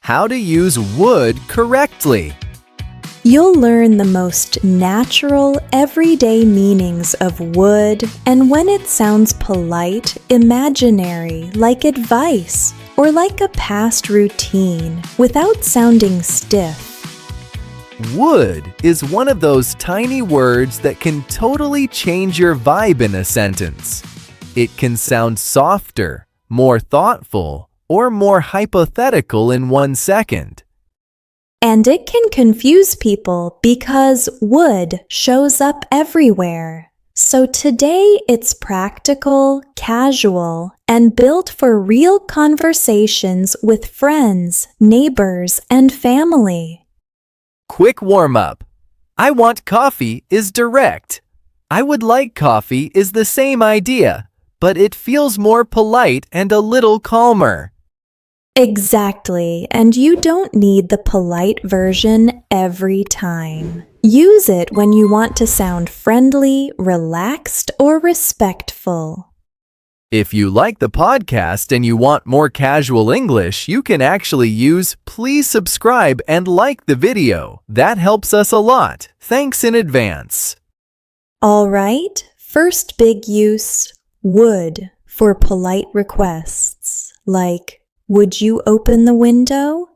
how to use would correctly. You'll learn the most natural, everyday meanings of would and when it sounds polite, imaginary, like advice, or like a past routine, without sounding stiff. Would is one of those tiny words that can totally change your vibe in a sentence. It can sound softer, more thoughtful, or more hypothetical in 1 second. And it can confuse people because would shows up everywhere. So today it's practical, casual, and built for real conversations with friends, neighbors, and family. Quick warm-up. I want coffee is direct. I would like coffee is the same idea, but it feels more polite and a little calmer. Exactly, and you don't need the polite version every time. Use it when you want to sound friendly, relaxed, or respectful. If you like the podcast and you want more casual English, you can actually use please subscribe and like the video. That helps us a lot. Thanks in advance. All right, first big use, would, for polite requests, like, would you open the window?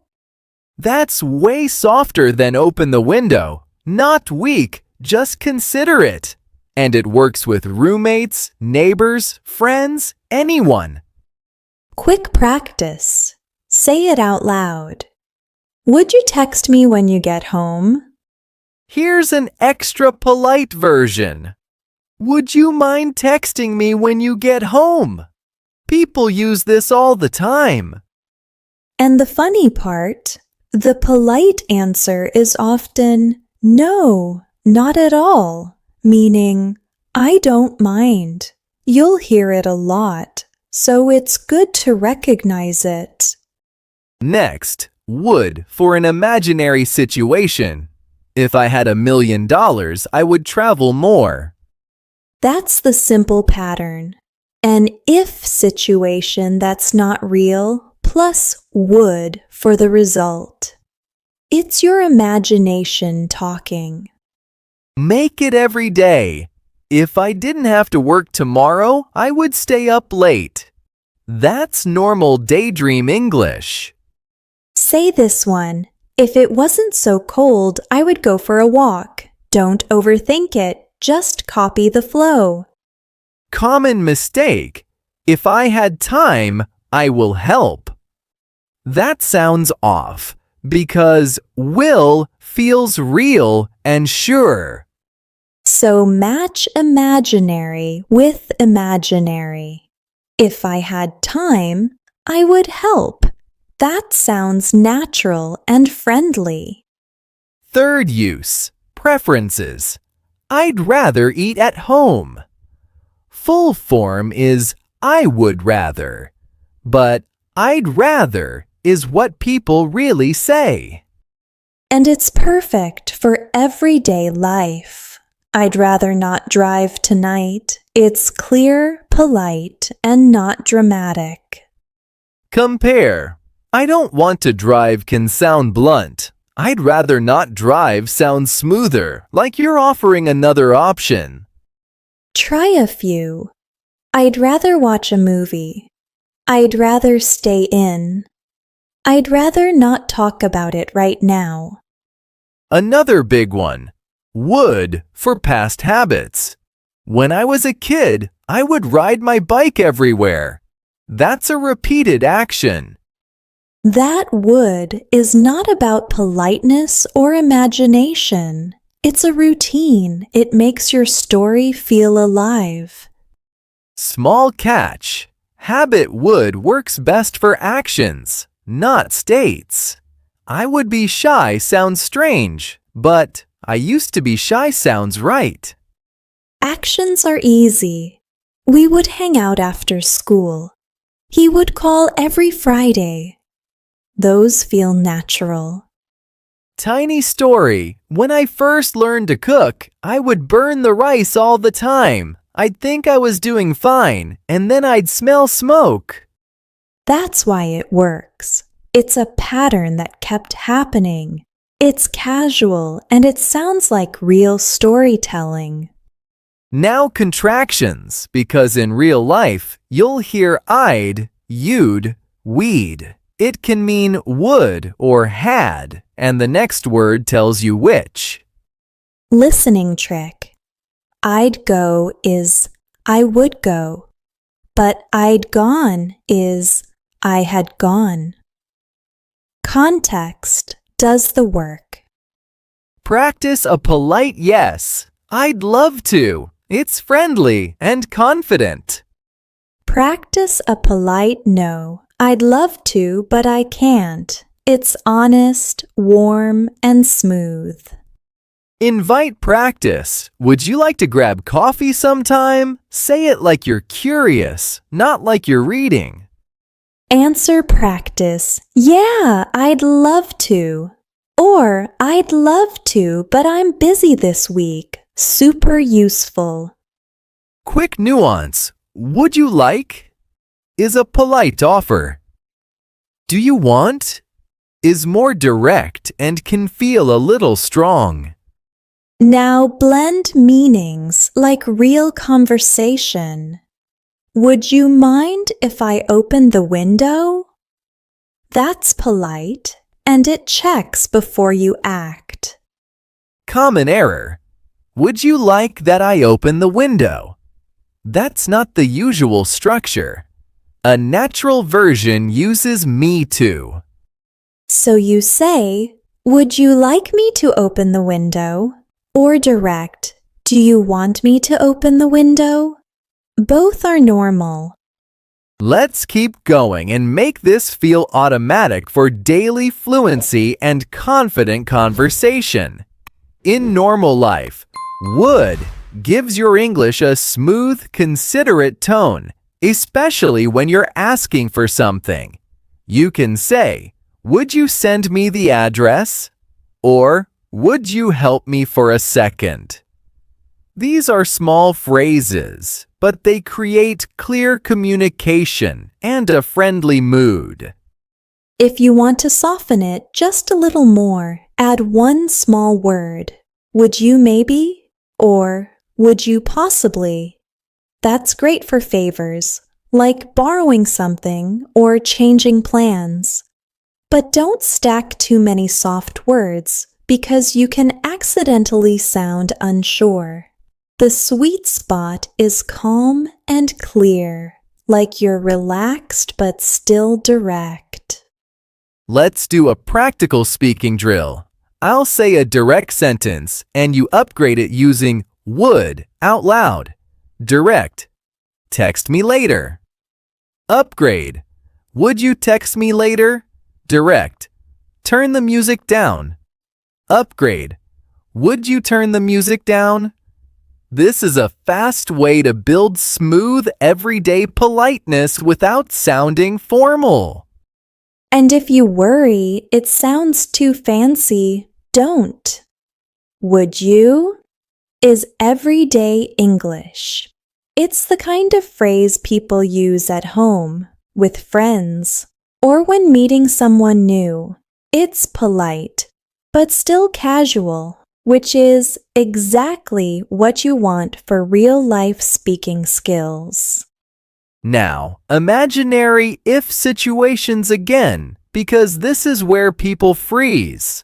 That's way softer than open the window. Not weak, just consider it. And it works with roommates, neighbors, friends, anyone. Quick practice. Say it out loud. Would you text me when you get home? Here's an extra polite version. Would you mind texting me when you get home? People use this all the time. And the funny part, the polite answer is often no, not at all, meaning I don't mind. You'll hear it a lot, so it's good to recognize it. Next, would for an imaginary situation. If I had $1 million, I would travel more. That's the simple pattern. An if situation that's not real, plus would for the result. It's your imagination talking. Make it every day. If I didn't have to work tomorrow, I would stay up late. That's normal daydream English. Say this one. If it wasn't so cold, I would go for a walk. Don't overthink it. Just copy the flow. Common mistake. If I had time, I will help. That sounds off because will feels real and sure. So match imaginary with imaginary. If I had time, I would help. That sounds natural and friendly. Third use, preferences. I'd rather eat at home. Full form is I would rather, but I'd rather is what people really say. And it's perfect for everyday life. I'd rather not drive tonight. It's clear, polite, and not dramatic. Compare. I don't want to drive can sound blunt. I'd rather not drive sounds smoother, like you're offering another option. Try a few. I'd rather watch a movie. I'd rather stay in. I'd rather not talk about it right now. Another big one. Would for past habits. When I was a kid, I would ride my bike everywhere. That's a repeated action. That would is not about politeness or imagination. It's a routine. It makes your story feel alive. Small catch. Habit would works best for actions, not states. I would be shy sounds strange, but I used to be shy sounds right. Actions are easy. We would hang out after school. He would call every Friday. Those feel natural. Tiny story. When I first learned to cook, I would burn the rice all the time. I'd think I was doing fine, and then I'd smell smoke. That's why it works. It's a pattern that kept happening. It's casual and it sounds like real storytelling. Now contractions, because in real life, you'll hear I'd, you'd, we'd. It can mean would or had, and the next word tells you which. Listening trick. I'd go is I would go, but I'd gone is I had gone. Context does the work. Practice a polite yes. I'd love to. It's friendly and confident. Practice a polite no. I'd love to, but I can't. It's honest, warm, and smooth. Invite practice. Would you like to grab coffee sometime? Say it like you're curious, not like you're reading. Answer practice. Yeah, I'd love to. Or I'd love to, but I'm busy this week. Super useful. Quick nuance. Would you like? Is a polite offer. Do you want? Is more direct and can feel a little strong. Now blend meanings like real conversation. Would you mind if I open the window? That's polite, and it checks before you act. Common error. Would you like that I open the window? That's not the usual structure. A natural version uses me to. So you say, would you like me to open the window? Or direct, do you want me to open the window? Both are normal. Let's keep going and make this feel automatic for daily fluency and confident conversation. In normal life, would gives your English a smooth, considerate tone, especially when you're asking for something. You can say, would you send me the address? Or, would you help me for a second? These are small phrases, but they create clear communication and a friendly mood. If you want to soften it just a little more, add one small word. Would you maybe? Or would you possibly? That's great for favors, like borrowing something or changing plans. But don't stack too many soft words, because you can accidentally sound unsure. The sweet spot is calm and clear, like you're relaxed but still direct. Let's do a practical speaking drill. I'll say a direct sentence and you upgrade it using would out loud. Direct. Text me later. Upgrade. Would you text me later? Direct. Turn the music down. Upgrade. Would you turn the music down? This is a fast way to build smooth, everyday politeness without sounding formal. And if you worry it sounds too fancy, don't. Would you? Is everyday English. It's the kind of phrase people use at home, with friends, or when meeting someone new. It's polite, but still casual, which is exactly what you want for real-life speaking skills. Now, imaginary if situations again, because this is where people freeze.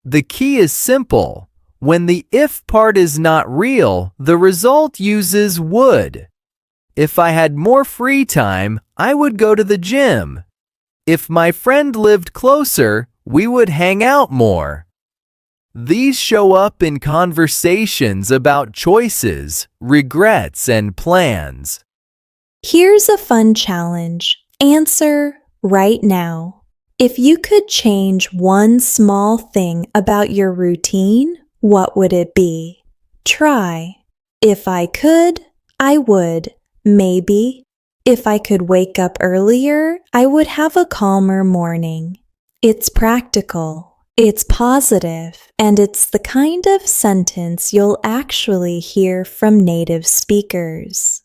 The key is simple. When the if part is not real, the result uses would. If I had more free time, I would go to the gym. If my friend lived closer, we would hang out more. These show up in conversations about choices, regrets, and plans. Here's a fun challenge. Answer right now. If you could change one small thing about your routine, what would it be? Try. If I could, I would. Maybe. If I could wake up earlier, I would have a calmer morning. It's practical, it's positive, and it's the kind of sentence you'll actually hear from native speakers.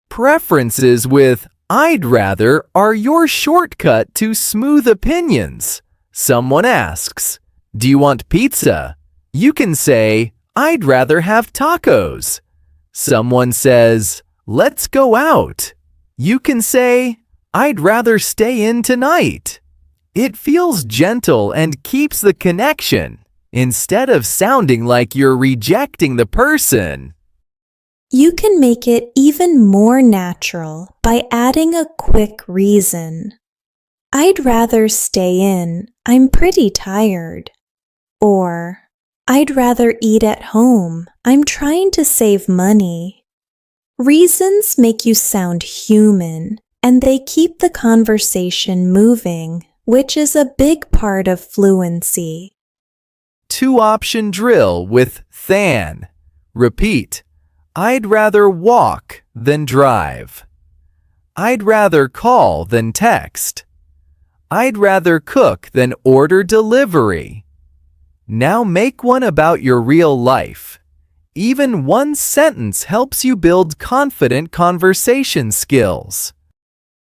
Preferences with I'd rather are your shortcut to smooth opinions. Someone asks, "Do you want pizza?" You can say, "I'd rather have tacos." Someone says, "Let's go out." You can say, "I'd rather stay in tonight." It feels gentle and keeps the connection, instead of sounding like you're rejecting the person. You can make it even more natural by adding a quick reason. I'd rather stay in. I'm pretty tired. Or, I'd rather eat at home. I'm trying to save money. Reasons make you sound human, and they keep the conversation moving, which is a big part of fluency. 2-option drill with than. Repeat. I'd rather walk than drive. I'd rather call than text. I'd rather cook than order delivery. Now make one about your real life. Even one sentence helps you build confident conversation skills.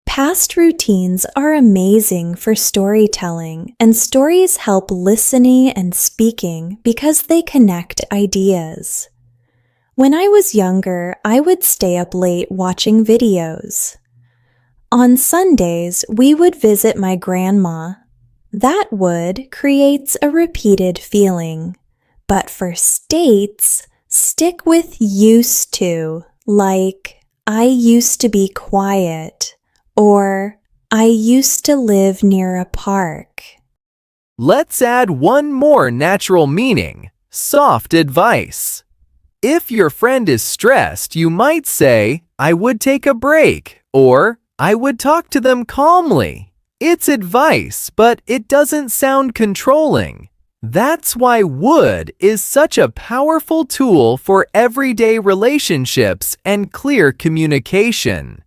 Past routines are amazing for storytelling, and stories help listening and speaking because they connect ideas. When I was younger, I would stay up late watching videos. On Sundays, we would visit my grandma. That would creates a repeated feeling. But for states, stick with used to, like I used to be quiet, or I used to live near a park. Let's add one more natural meaning, soft advice. If your friend is stressed, you might say, "I would take a break," or "I would talk to them calmly." It's advice, but it doesn't sound controlling. That's why would is such a powerful tool for everyday relationships and clear communication.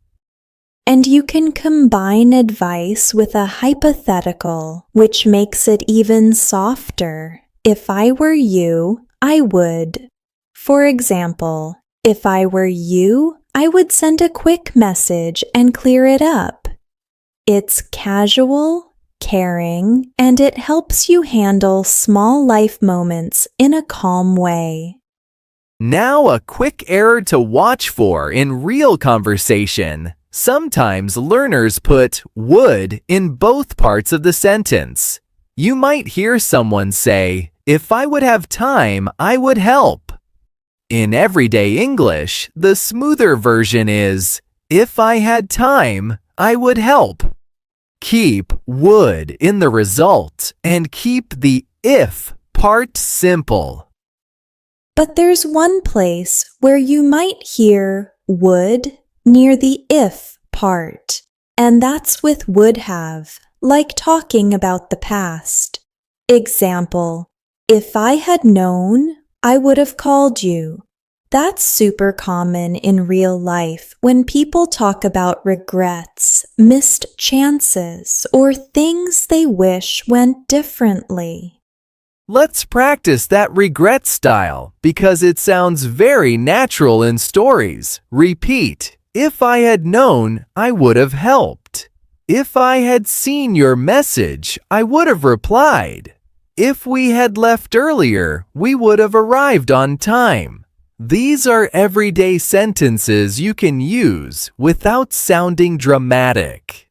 And you can combine advice with a hypothetical, which makes it even softer. If I were you, I would. For example, if I were you, I would send a quick message and clear it up. It's casual, caring, and it helps you handle small life moments in a calm way. Now a quick error to watch for in real conversation. Sometimes learners put would in both parts of the sentence. You might hear someone say, "If I would have time, I would help." In everyday English, the smoother version is, "If I had time, I would help." Keep would in the result and keep the if part simple. But there's one place where you might hear would near the if part, and that's with would have, like talking about the past. Example, if I had known, I would have called you. That's super common in real life when people talk about regrets, missed chances, or things they wish went differently. Let's practice that regret style because it sounds very natural in stories. Repeat. If I had known, I would have helped. If I had seen your message, I would have replied. If we had left earlier, we would have arrived on time. These are everyday sentences you can use without sounding dramatic.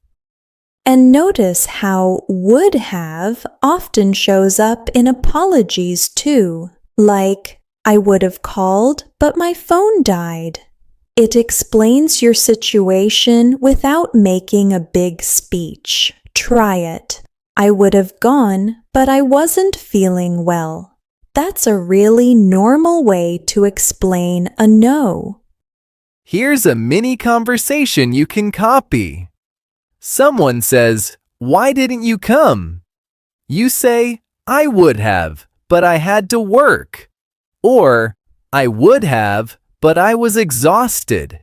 And notice how would have often shows up in apologies too, like, I would have called, but my phone died. It explains your situation without making a big speech. Try it. I would have gone, but I wasn't feeling well. That's a really normal way to explain a no. Here's a mini conversation you can copy. Someone says, "Why didn't you come?" You say, "I would have, but I had to work." Or, "I would have, but I was exhausted."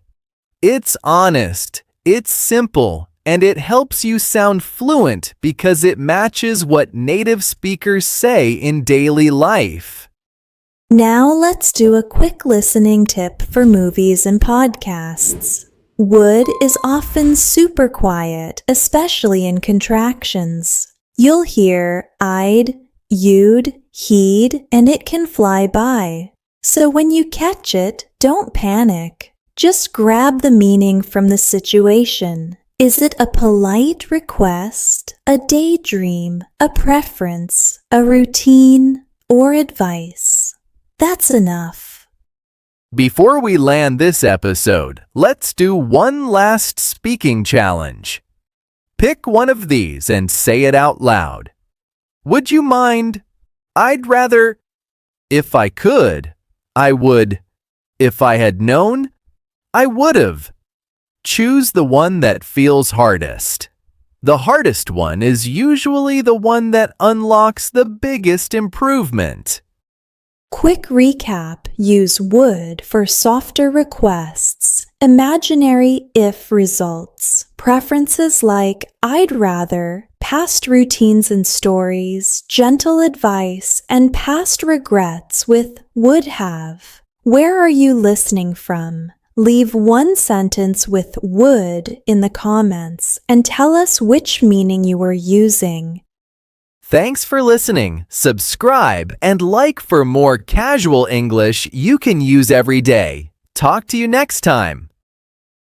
It's honest, it's simple, and it helps you sound fluent because it matches what native speakers say in daily life. Now let's do a quick listening tip for movies and podcasts. Would is often super quiet, especially in contractions. You'll hear I'd, you'd, he'd, and it can fly by. So when you catch it, don't panic. Just grab the meaning from the situation. Is it a polite request, a daydream, a preference, a routine, or advice? That's enough. Before we land this episode, let's do one last speaking challenge. Pick one of these and say it out loud. Would you mind? I'd rather. If I could, I would. If I had known, I would've. Choose the one that feels hardest. The hardest one is usually the one that unlocks the biggest improvement. Quick recap. Use would for softer requests, imaginary if results, preferences like I'd rather, past routines and stories, gentle advice, and past regrets with would have. Where are you listening from? Leave one sentence with would in the comments and tell us which meaning you were using. Thanks for listening. Subscribe and like for more casual English you can use every day. Talk to you next time.